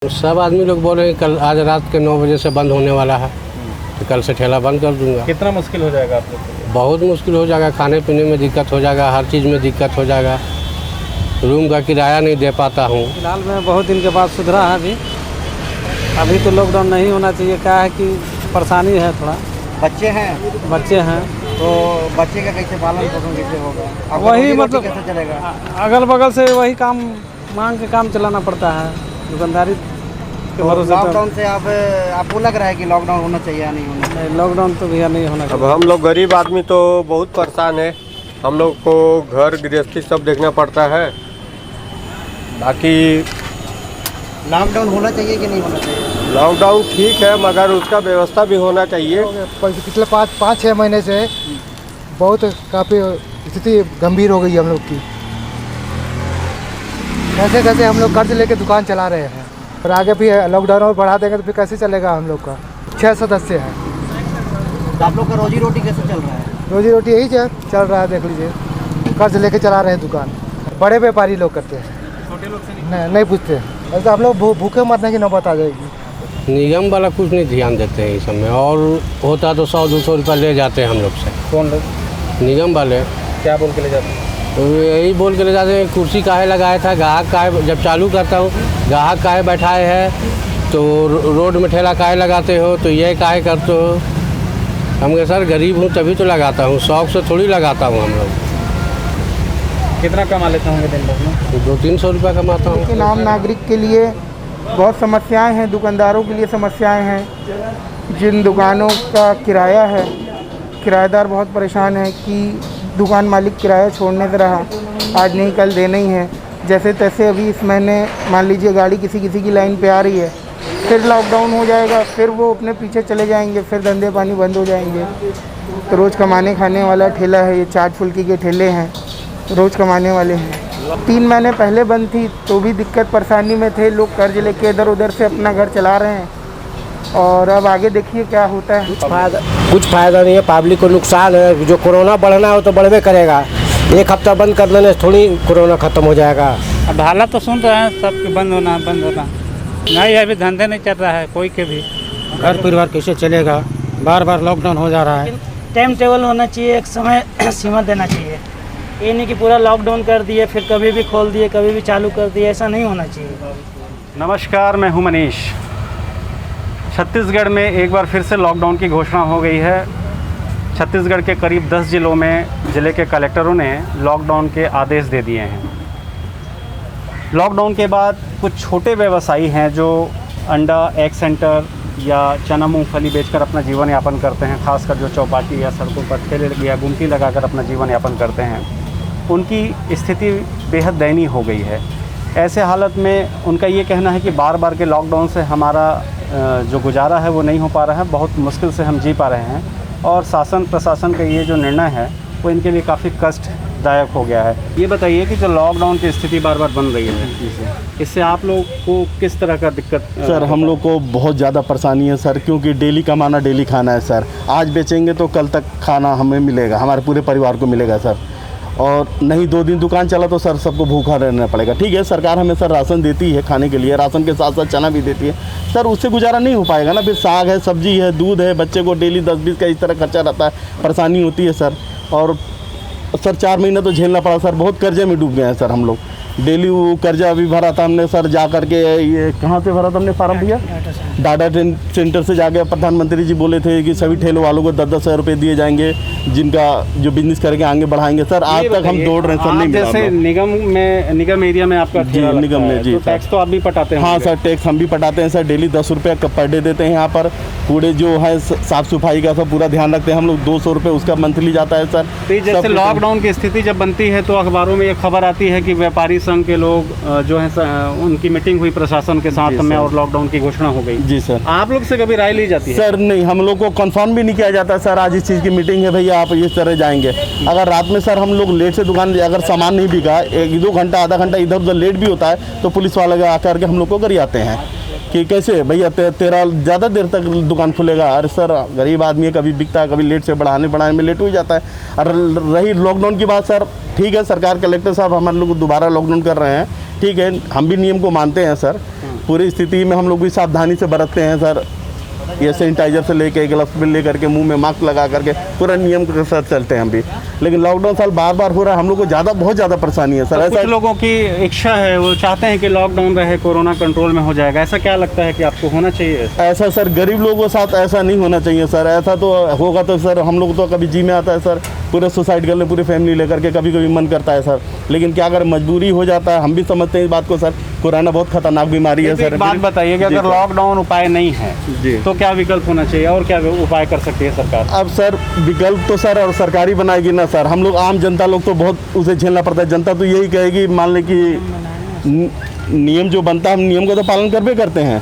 सब आदमी लोग बोल रहे हैं कल आज रात के 9 बजे से बंद होने वाला है, तो कल से ठेला बंद कर दूंगा। कितना मुश्किल हो जाएगा आप लोग के लिए? बहुत मुश्किल हो जाएगा, खाने पीने में दिक्कत हो जाएगा, हर चीज़ में दिक्कत हो जाएगा। रूम का किराया नहीं दे पाता हूँ। फिलहाल में बहुत दिन के बाद सुधरा है। अभी तो लॉकडाउन नहीं होना चाहिए। क्या है कि परेशानी है थोड़ा। बच्चे हैं तो बच्चे का कैसे पालन पोषण कैसे होगा? वही मतलब कैसे चलेगा? अगल बगल से वही काम मांग के काम चलाना पड़ता है, दुकानदारी के भरोसे। लॉकडाउन से आपको लग रहा है कि लॉकडाउन होना चाहिए या नहीं होना चाहिए? लॉकडाउन तो भैया नहीं होना अब चाहिए। हम लोग गरीब आदमी तो बहुत परेशान है। हम लोग को घर गृहस्थी सब देखना पड़ता है। बाकी लॉकडाउन होना चाहिए कि नहीं होना चाहिए? लॉकडाउन ठीक है, मगर उसका व्यवस्था भी होना चाहिए। पिछले 5-6 महीने से बहुत काफ़ी स्थिति गंभीर हो गई है हम लोग की। कैसे कैसे हम लोग कर्ज लेके दुकान चला रहे हैं, और आगे भी लॉकडाउन और बढ़ा देंगे तो फिर कैसे चलेगा? हम लोग का 6 सदस्य हैं। तो आप लोग का रोजी रोटी कैसे चल रहा है? रोजी रोटी यही चल रहा है, देख लीजिए। कर्ज लेके चला रहे हैं दुकान। बड़े व्यापारी लोग करते हैं, छोटे लोग से नहीं पूछते। ऐसे आप लोग भूखे मरने की नौबत आ जाएगी। निगम वाला कुछ नहीं ध्यान देते हैं इस समय, और होता तो 100-200 रुपये ले जाते हैं हम लोग से। कौन लोग निगम वाले क्या बोल के ले जाते हैं? तो यही बोल के ले जाते हैं, कुर्सी काहे लगाया था, ग्राहक काहे, जब चालू करता हूँ ग्राहक काहे बैठाए हैं, तो रोड में ठेला काहे लगाते हो, तो ये काहे करते हो। हम कहे सर गरीब हूँ तभी तो लगाता हूँ, शौक से थोड़ी लगाता हूँ। हम लोग कितना कमा लेते होंगे दिन भर में? 200-300 रुपये कमाता हूँ। आम नागरिक के लिए बहुत समस्याएं हैं, दुकानदारों के लिए समस्याएं हैं। जिन दुकानों का किराया है, किराएदार बहुत परेशान है कि दुकान मालिक किराया छोड़ने से रहा, आज नहीं कल देना ही है। जैसे तैसे अभी इस महीने मान लीजिए गाड़ी किसी की लाइन पे आ रही है, फिर लॉकडाउन हो जाएगा, फिर वो अपने पीछे चले जाएंगे, फिर धंधे पानी बंद हो जाएंगे। तो रोज़ कमाने खाने वाला ठेला है, ये चाट फुल्की के ठेले हैं, रोज़ कमाने वाले हैं। 3 महीने पहले बंद थी तो भी दिक्कत परेशानी में थे लोग, कर्ज लेके इधर उधर से अपना घर चला रहे हैं। और अब आगे देखिए क्या होता है। कुछ फ़ायदा नहीं है, पब्लिक को नुकसान है। जो कोरोना बढ़ना हो तो बढ़वे करेगा। एक हफ्ता बंद कर देने से थोड़ी कोरोना ख़त्म हो जाएगा। अब हालात तो सुन रहे हैं सबके बंद होना नहीं। अभी धंधे नहीं चल रहा है कोई के भी। घर परिवार कैसे चलेगा? बार बार लॉकडाउन हो जा रहा है। टाइम टेबल होना चाहिए, एक समय सीमा देना चाहिए। ये नहीं कि पूरा लॉकडाउन कर दिए फिर कभी भी खोल दिए कभी भी चालू कर दिए, ऐसा नहीं होना चाहिए। नमस्कार, मैं हूं मनीष। छत्तीसगढ़ में एक बार फिर से लॉकडाउन की घोषणा हो गई है। छत्तीसगढ़ के करीब 10 ज़िलों में ज़िले के कलेक्टरों ने लॉकडाउन के आदेश दे दिए हैं। लॉकडाउन के बाद कुछ छोटे व्यवसायी हैं जो अंडा, एग सेंटर या चना मूंगफली बेचकर अपना जीवन यापन करते हैं, खासकर जो चौपाटी या सड़कों पर ठेले या गुमटी लगाकर अपना जीवन यापन करते हैं, उनकी स्थिति बेहद दयनीय हो गई है। ऐसे हालत में उनका ये कहना है कि बार बार के लॉकडाउन से हमारा जो गुजारा है वो नहीं हो पा रहा है, बहुत मुश्किल से हम जी पा रहे हैं, और शासन प्रशासन का ये जो निर्णय है वो इनके लिए काफ़ी कष्टदायक हो गया है। ये बताइए कि जो लॉकडाउन की स्थिति बार बार बन रही है, इससे आप लोग को किस तरह का दिक्कत? सर हम लोग को बहुत ज़्यादा परेशानी है सर, क्योंकि डेली कमाना डेली खाना है सर। आज बेचेंगे तो कल तक खाना हमें मिलेगा, हमारे पूरे परिवार को मिलेगा सर। और नहीं 2 दिन दुकान चला तो सर सबको भूखा रहना पड़ेगा। ठीक है, सरकार हमें सर राशन देती है खाने के लिए, राशन के साथ साथ चना भी देती है सर, उससे गुजारा नहीं हो पाएगा ना। फिर साग है, सब्जी है, दूध है, बच्चे को डेली 10-20 का इस तरह खर्चा रहता है, परेशानी होती है सर। और सर 4 महीना तो झेलना पड़ा सर, बहुत कर्जे में डूब गए हैं सर हम लोग। डेली वो कर्जा भी भरा था हमने सर, जा करके ये कहाँ से भरा था हमने फार्म भैया? डाटा सेंटर से जाके प्रधानमंत्री जी बोले थे कि सभी ठेलों वालों को 10-10 हज़ार रुपये दिए जाएंगे, जिनका जो बिजनेस करके आगे बढ़ाएंगे सर। आज तक हम दौड़ रहे हैं सर, नहीं मिला। जैसे निगम एरिया में आपका जी, निगम में जी, तो टैक्स तो आप भी पटाते हैं? हाँ सर, टैक्स हम भी पटाते हैं सर। डेली 10 रुपये पर डे देते हैं यहाँ पर। पूरे जो है साफ़ सफाई का सब पूरा ध्यान रखते हैं हम लोग। 200 रुपये उसका मंथली जाता है सर। तो जैसे लॉकडाउन की स्थिति जब बनती है तो अखबारों में ये खबर आती है कि व्यापारी संघ के लोग जो है उनकी मीटिंग हुई प्रशासन के साथ में और लॉकडाउन की घोषणा हो गई। जी सर। आप लोग से कभी राय ली जाती है? सर नहीं, हम लोग को कंफर्म भी नहीं किया जाता सर, आज इस चीज़ की मीटिंग है भैया आप इस तरह जाएंगे। अगर रात में सर हम लोग लेट से दुकान, अगर सामान नहीं बिका, 1-2 घंटा आधा घंटा इधर उधर लेट भी होता है तो पुलिस वाले आकर के हम लोग को गरियाते हैं कि कैसे भैया तेरा ज़्यादा देर तक दुकान खुलेगा। अरे सर गरीब आदमी है, कभी बिकता है, कभी लेट से बढ़ाने में लेट हो जाता है। और रही लॉकडाउन की बात सर, ठीक है सरकार कलेक्टर साहब हमारे लोग दोबारा लॉकडाउन कर रहे हैं, ठीक है, हम भी नियम को मानते हैं सर। पूरी स्थिति में हम लोग भी सावधानी से बरतते हैं सर। ये सैनिटाइजर से लेके ग्लव्स भी ले करके मुंह में मास्क लगा करके पूरा नियम के साथ चलते हैं हम भी। लेकिन लॉकडाउन साल बार बार हो रहा है, हम लोग को बहुत ज़्यादा परेशानी है सर। तो कुछ लोगों की इच्छा है, वो चाहते हैं कि लॉकडाउन रहे, कोरोना कंट्रोल में हो जाएगा, ऐसा क्या लगता है कि आपको होना चाहिए? ऐसा सर गरीब लोगों के साथ ऐसा नहीं होना चाहिए सर। ऐसा तो होगा तो सर हम लोग तो कभी जी में आता है सर, पूरे सुसाइड कर ले पूरी फैमिली लेकर के, कभी कभी मन करता है सर। लेकिन क्या अगर मजबूरी हो जाता है, हम भी समझते हैं इस बात को सर। कोरोना बहुत खतरनाक बीमारी है सर। एक बात बताइए कि अगर लॉकडाउन उपाय नहीं है तो क्या विकल्प होना चाहिए और क्या उपाय कर सकती है सरकार? अब सर विकल्प तो सर और सरकारी बनाएगी ना सर। हम लोग आम जनता लोग तो बहुत उसे झेलना पड़ता है। जनता तो यही कहेगी, मान लें कि नियम जो बनता है हम नियम का तो पालन करबे करते हैं,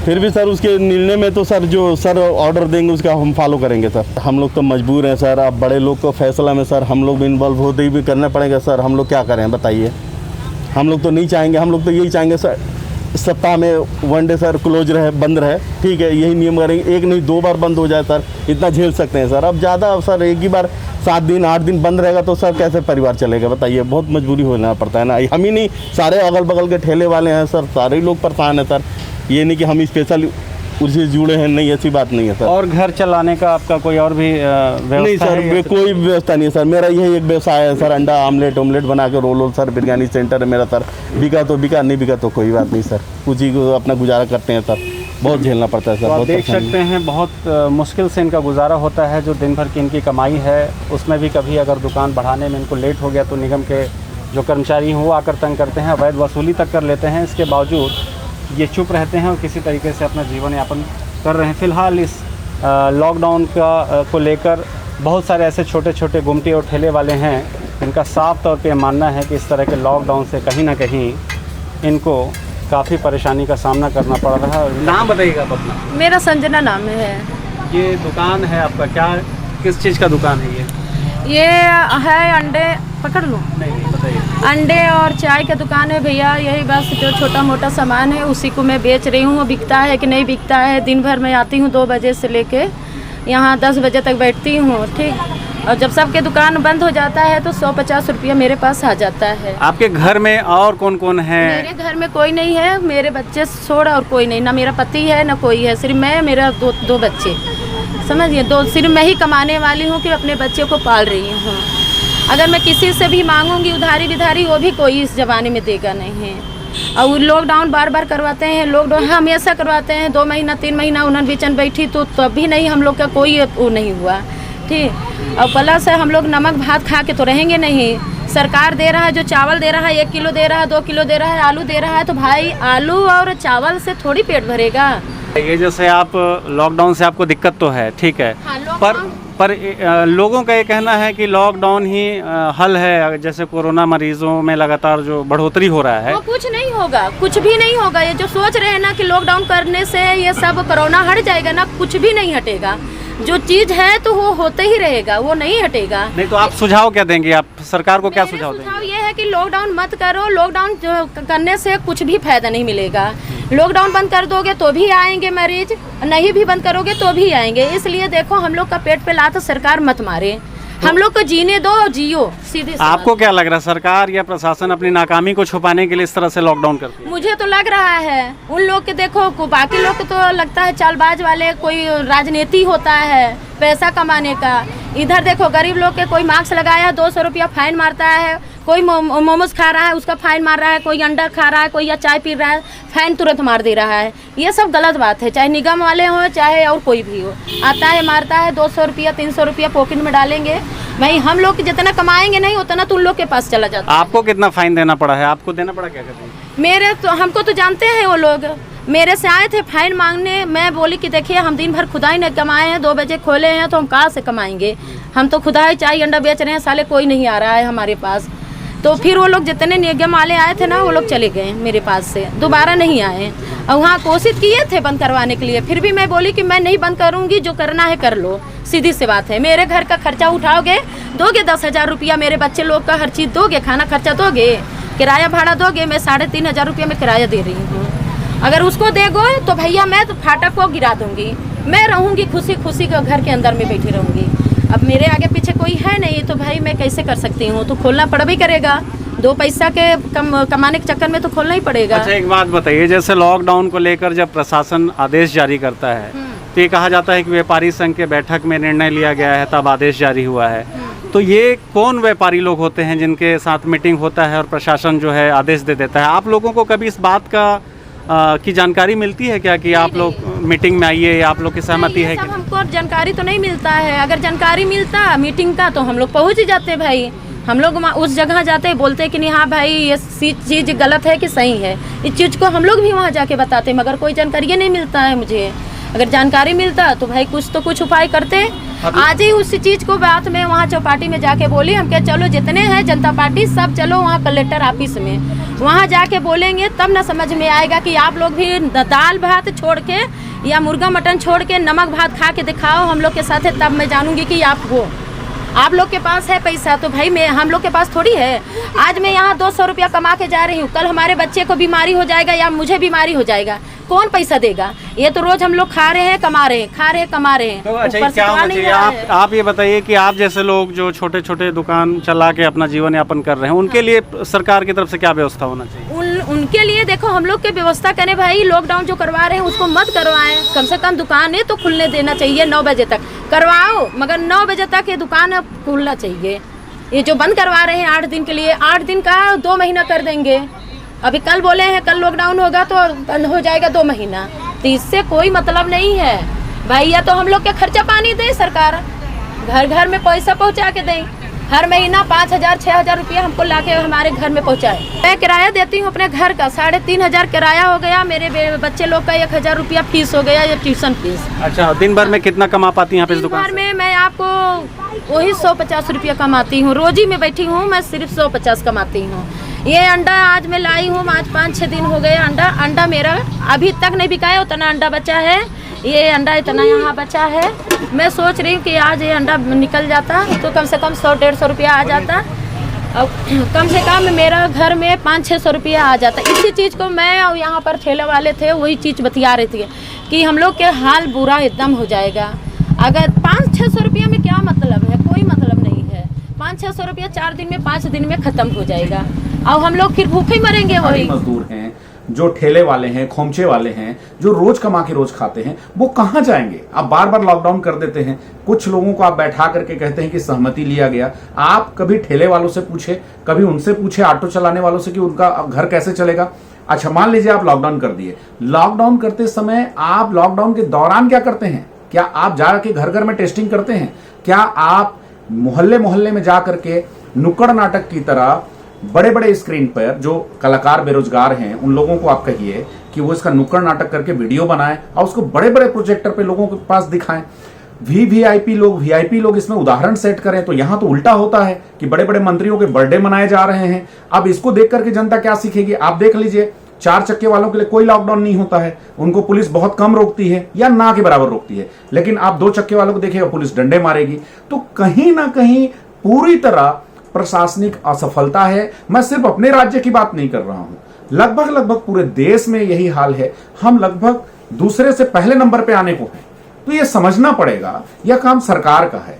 फिर भी सर उसके निर्णय में तो सर जो सर ऑर्डर देंगे उसका हम फॉलो करेंगे सर। हम लोग तो मजबूर हैं सर। अब बड़े लोग को फैसला में सर हम लोग भी इन्वॉल्व होते ही भी करना पड़ेगा सर। हम लोग क्या करें बताइए? हम लोग तो नहीं चाहेंगे, हम लोग तो यही चाहेंगे सर सप्ताह में 1 डे सर क्लोज रहे, बंद रहे, ठीक है, यही नियम करेंगे। 1 नहीं 2 बार बंद हो जाए सर, इतना झेल सकते हैं सर। अब ज़्यादा सर एक ही बार 7 दिन 8 दिन बंद रहेगा तो सर कैसे परिवार चलेगा बताइए? बहुत मजबूरी होना पड़ता है ना। हम ही नहीं, सारे अगल बगल के ठेले वाले हैं सर, सारे लोग परेशान हैं सर। ये नहीं कि हम स्पेशल उससे जुड़े हैं, नहीं, ऐसी बात नहीं है सर। और घर चलाने का आपका कोई और भी व्यवस्था नहीं सर है? कोई व्यवस्था नहीं है सर। मेरा यही एक व्यवसाय है सर, अंडा आमलेट बना के रोल सर, बिरयानी सेंटर है मेरा सर। बिका तो बिका, नहीं बिका तो कोई बात नहीं सर, कुछ ही को अपना गुजारा करते हैं सर। बहुत झेलना पड़ता है सर। तो आप बहुत देख सकते हैं बहुत मुश्किल से इनका गुजारा होता है। जो दिन भर की इनकी कमाई है उसमें भी कभी अगर दुकान बढ़ाने में इनको लेट हो गया तो निगम के जो कर्मचारी हैं वो आकर तंग करते हैं, अवैध वसूली तक कर लेते हैं। इसके बावजूद ये चुप रहते हैं और किसी तरीके से अपना जीवन यापन कर रहे हैं। फ़िलहाल इस लॉकडाउन को लेकर बहुत सारे ऐसे छोटे छोटे गुमटी और ठेले वाले हैं, इनका साफ तौर पे मानना है कि इस तरह के लॉकडाउन से कहीं ना कहीं इनको काफ़ी परेशानी का सामना करना पड़ रहा है। नाम बताइएगा आप अपना? मेरा संजना नाम है। ये दुकान है आपका, क्या किस चीज़ का दुकान है ये है अंडे, पकड़ लो। नहीं बताइए। अंडे और चाय का दुकान है भैया। यही बस जो छोटा मोटा सामान है उसी को मैं बेच रही हूँ। बिकता है कि नहीं बिकता है, दिन भर मैं आती हूँ 2 बजे से लेके यहाँ 10 बजे तक बैठती हूँ, ठीक। और जब सबके दुकान बंद हो जाता है तो 150 रुपया मेरे पास आ जाता है। आपके घर में और कौन कौन है? मेरे घर में कोई नहीं है, मेरे बच्चे छोड़ और कोई नहीं, ना मेरा पति है ना कोई है, सिर्फ मैं, मेरा दो बच्चे, समझिए, सिर्फ मैं ही कमाने वाली हूँ कि अपने बच्चे को पाल रही हूँ। अगर मैं किसी से भी मांगूंगी उधारी विधारी, वो भी कोई इस ज़माने में देगा नहीं है। और लॉकडाउन बार बार करवाते हैं, लॉकडाउन हमेशा करवाते हैं। 2 महीना 3 महीना उन्होंने बेचन बैठी तो तब भी नहीं, हम लोग का कोई वो नहीं हुआ, ठीक। और प्लस हम लोग नमक भात खा के तो रहेंगे नहीं। सरकार दे रहा है, जो चावल दे रहा है 1 किलो दे रहा है, 2 किलो दे रहा है, आलू दे रहा है, तो भाई आलू और चावल से थोड़ी पेट भरेगा। ये जैसे आप लॉकडाउन से आपको दिक्कत तो है, ठीक है, हाँ, पर लोगों का ये कहना है कि लॉकडाउन ही हल है। जैसे कोरोना मरीजों में लगातार जो बढ़ोतरी हो रहा है, वो कुछ नहीं होगा, कुछ भी नहीं होगा। ये जो सोच रहे हैं ना कि लॉकडाउन करने से ये सब कोरोना हट जाएगा ना, कुछ भी नहीं हटेगा। जो चीज है तो वो होते ही रहेगा, वो नहीं हटेगा। नहीं तो आप सुझाव क्या देंगे? आप सरकार को क्या सुझाव देंगे? सुझाव ये है कि लॉकडाउन मत करो। लॉकडाउन करने से कुछ भी फायदा नहीं मिलेगा। लॉकडाउन बंद कर दोगे तो भी आएंगे मरीज, नहीं भी बंद करोगे तो भी आएंगे। इसलिए देखो हम लोग का पेट पे लात सरकार मत मारे, हम लोग को जीने दो, जियो, सीधी। आपको क्या लग रहा है, सरकार या प्रशासन अपनी नाकामी को छुपाने के लिए इस तरह से लॉकडाउन करती है? मुझे तो लग रहा है उन लोग के, देखो बाकी लोग के तो लगता है चालबाज वाले, कोई राजनीति होता है पैसा कमाने का। इधर देखो गरीब लोग के, कोई मास्क लगाया 200 रुपया फाइन मारता है, कोई मोमोज खा रहा है उसका फाइन मार रहा है, कोई अंडा खा रहा है, कोई या चाय पी रहा है, फाइन तुरंत मार दे रहा है। ये सब गलत बात है, चाहे निगम वाले हो चाहे और कोई भी हो, आता है मारता है, 200 रुपया 300 रुपया पॉकेट में डालेंगे। भाई हम लोग जितना कमाएंगे नहीं उतना तो उन लोग के पास चला जाता है। आपको कितना फाइन देना पड़ा है? आपको देना पड़ा क्या कहते हैं? मेरे तो, हमको तो जानते हैं वो लोग, मेरे से आए थे फाइन मांगने। मैं बोली कि देखिए हम दिन भर खुदा ही नहीं कमाए हैं, 2 बजे खोले हैं तो हम कहाँ से कमाएंगे? हम तो खुदा ही चाय अंडा बेच रहे हैं, साले कोई नहीं आ रहा है हमारे पास। तो फिर वो लोग जितने निगम वाले आए थे ना, वो लोग चले गए मेरे पास से, दोबारा नहीं आए। और वहाँ कोशिश किए थे बंद करवाने के लिए, फिर भी मैं बोली कि मैं नहीं बंद करूँगी, जो करना है कर लो, सीधी सी बात है। मेरे घर का खर्चा उठाओगे, दोगे 10,000 रुपया, मेरे बच्चे लोग का हर चीज़ दोगे, खाना खर्चा दोगे, किराया भाड़ा दोगे। मैं 3,500 रुपया में किराया दे रही हूँ। अगर उसको देगो तो भैया मैं तो फाटक को गिरा दूँगी, मैं रहूँगी खुशी खुशी के घर के अंदर में बैठी रहूँगी। अब मेरे आगे पीछे कोई है नहीं तो भाई मैं कैसे कर सकती हूँ? तो खोलना पड़ भी करेगा, दो पैसा के कमाने के चक्कर में तो खोलना ही पड़ेगा। अच्छा, एक बात बताइए, जैसे लॉकडाउन को लेकर जब प्रशासन आदेश जारी करता है तो ये कहा जाता है कि व्यापारी संघ के बैठक में निर्णय लिया गया है तब आदेश जारी हुआ है, तो ये कौन व्यापारी लोग होते हैं जिनके साथ मीटिंग होता है और प्रशासन जो है आदेश दे देता है? आप लोगों को कभी इस बात का की जानकारी मिलती है क्या कि आप लोग मीटिंग में आइए या आप लोग की सहमति है? सब हमको जानकारी तो नहीं मिलता है। अगर जानकारी मिलता मीटिंग का तो हम लोग पहुँच ही जाते भाई। हम लोग उस जगह जाते हैं, बोलते हैं कि नहीं हाँ भाई ये चीज़ गलत है कि सही है, इस चीज़ को हम लोग भी वहाँ जाके बताते, मगर कोई जानकारी नहीं मिलता है मुझे। अगर जानकारी मिलता तो भाई कुछ उपाय करते। आज ही उसी चीज़ को बात में वहाँ चौपाटी में जाके बोली, हम क्या चलो जितने हैं जनता पार्टी सब चलो वहाँ कलेक्टर ऑफिस में, वहाँ जाके बोलेंगे तब ना समझ में आएगा कि आप लोग भी दाल भात छोड़ के या मुर्गा मटन छोड़ के नमक भात खा के दिखाओ हम लोग के साथ है, तब मैं जानूंगी कि आप लोग के पास है पैसा। तो भाई हम लोग के पास थोड़ी है। आज मैं यहाँ 200 रुपया कमा के जा रही हूँ, कल हमारे बच्चे को बीमारी हो जाएगा या मुझे बीमारी हो जाएगा, कौन पैसा देगा? ये तो रोज हम लोग खा रहे हैं कमा रहे हैं, खा रहे हैं कमा रहे हैं। तो अच्छा, क्या होना चाहिए? आप ये बताइए कि आप जैसे लोग जो छोटे छोटे दुकान चला के अपना जीवन यापन कर रहे हैं, उनके लिए सरकार की तरफ से क्या व्यवस्था होना चाहिए? उनके लिए देखो हम लोग के व्यवस्था करें भाई। लॉकडाउन जो करवा रहे हैं उसको मत करवाएं, कम से कम दुकानें तो खुलने देना चाहिए। 9 बजे तक करवाओ, मगर 9 बजे तक ये दुकान खुलना चाहिए। ये जो बंद करवा रहे हैं 8 दिन के लिए, 8 दिन का 2 महीना कर देंगे। अभी कल बोले हैं कल लॉकडाउन होगा तो बंद हो जाएगा 2 महीना, तो इससे कोई मतलब नहीं है भाई। या तो हम लोग के खर्चा पानी दे सरकार, घर घर में पैसा पहुंचा के दें, हर महीना 5,000 6,000 रुपया हमको लाके हमारे घर में पहुंचाए। मैं किराया देती हूँ अपने घर का, 3,500 किराया हो गया, मेरे बच्चे लोग का 1,000 रुपया फीस हो गया या ट्यूशन फीस। अच्छा, दिन भर में कितना कमा पाती हैं आप इस दुकान से? दिन भर में मैं आपको वही 150 रुपया कमाती हूँ। रोजी में बैठी हूँ मैं, सिर्फ 150 कमाती हूँ। ये अंडा आज मैं लाई हूँ, आज 5-6 दिन हो गए। अंडा मेरा अभी तक नहीं बिका है, उतना अंडा बचा है। ये अंडा इतना यहाँ बचा है। मैं सोच रही हूँ कि आज ये अंडा निकल जाता तो कम से कम 100-150 रुपया आ जाता, और कम से कम मेरा घर में 500-600 रुपया आ जाता। इसी चीज़ को मैं और यहाँ पर ठेले वाले थे वही चीज़ बतिया रही थी कि हम लोग के हाल बुरा एकदम हो जाएगा। अगर 500-600 रुपया में क्या मतलब है? कोई मतलब नहीं है। 500-600 रुपया 4 दिन में 5 दिन में ख़त्म हो जाएगा और हम लोग फिर भूखे मरेंगे। वही मजदूर हैं, जो ठेले वाले हैं, खोमचे वाले हैं, जो रोज कमा के रोज खाते हैं, वो कहां जाएंगे? आप बार बार लॉकडाउन कर देते हैं। कुछ लोगों को आप बैठा करके कहते हैं कि सहमति लिया गया। आप कभी ठेले वालों से पूछे, कभी उनसे पूछे ऑटो चलाने वालों से कि उनका घर कैसे चलेगा? अच्छा, मान लीजिए आप लॉकडाउन कर दिए, लॉकडाउन करते समय आप लॉकडाउन के दौरान क्या करते हैं? क्या आप जाके घर घर में टेस्टिंग करते हैं? क्या आप मोहल्ले मोहल्ले में जाकर के नुक्कड़ नाटक की तरह बड़े बड़े स्क्रीन पर जो कलाकार बेरोजगार हैं उन लोगों को आप कहिए कि वो इसका नुक्कड़ नाटक करके वीडियो बनाएं और उसको बड़े बड़े प्रोजेक्टर पे लोगों के पास दिखाएं? वीआईपी लोग इसमें उदाहरण सेट करें। तो यहां तो उल्टा होता है कि बड़े बड़े मंत्रियों के बर्थडे मनाए जा रहे हैं। अब इसको देख करके जनता क्या सीखेगी? आप देख लीजिए, 4 चक्के वालों के लिए कोई लॉकडाउन नहीं होता है, उनको पुलिस बहुत कम रोकती है या ना के बराबर रोकती है। लेकिन आप 2 चक्के वालों को देखिएगा, पुलिस डंडे मारेगी। तो कहीं ना कहीं पूरी तरह प्रशासनिक असफलता है। मैं सिर्फ अपने राज्य की बात नहीं कर रहा हूं, लगभग पूरे देश में यही हाल है। हम लगभग दूसरे से पहले नंबर पे आने को हैं। तो ये समझना पड़ेगा यह काम सरकार का है।